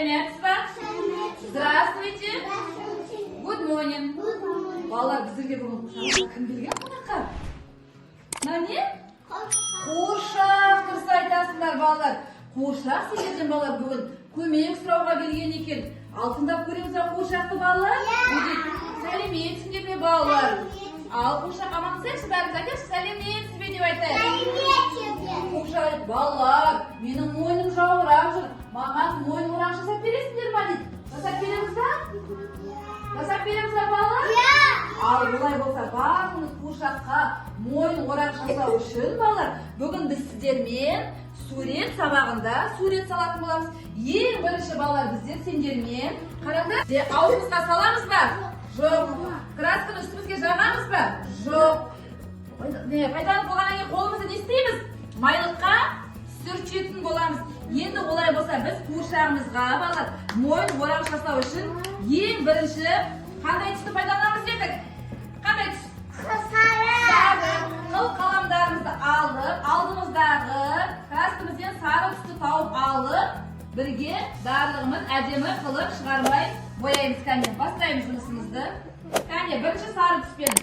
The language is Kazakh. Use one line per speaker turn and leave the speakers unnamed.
сәлеметсіз ба? Здравствуйте. Good morning. Балалар, біздерге бүгін кім келген қонаққа? Не? Қуыршақ, дұрыс айтасыңдар балалар. Қуыршақ сендерден балалар бүгін көмек сұрауға келген екен. Алтындап көреміз ба қуыршақты балалар? Сәлеметсіңдер ме балалар? Ал қуыршақ амансыздаршы, бәріміз айтайықшы, сәлеметсіз бе деп айтайық. Қуыршақ, балалар, менің мойным жауырап жүр. Маған мойын орақ жасап бересіңдер ма дейді. Жасап береміз ба? Жасап береміз ба балалар? Ал олай болса барлығымыз қуыршаққа мойын орақ жасау үшін балалар, бүгін біз сіздермен сурет сабағында сурет салатын боламыз. Ең бірінші балалар, біздер сендермен қараңдар, аузымызға саламыз ба? Жоқ. Красканы үстімізге жағамыз ба? Жоқ. Пайдаланып болғаннан кейін қолымызды не істейміз? Майлыққа сүртетін боламыз. Енді олай болса біз қуыршағымызға балалар мойын орақ жасау үшін ең бірінші қандай түсті пайдаланамыз дедік? Қандай түс? Сары. Қыл қаламдарымызды алып, алдымыздағы краскамызбен сары түсті тауып алып, бірге барлығымыз әдемі қылып шығармай бояймыз. Кәне, бастаймыз жұмысымызды. Кәне, бірінші сары түспен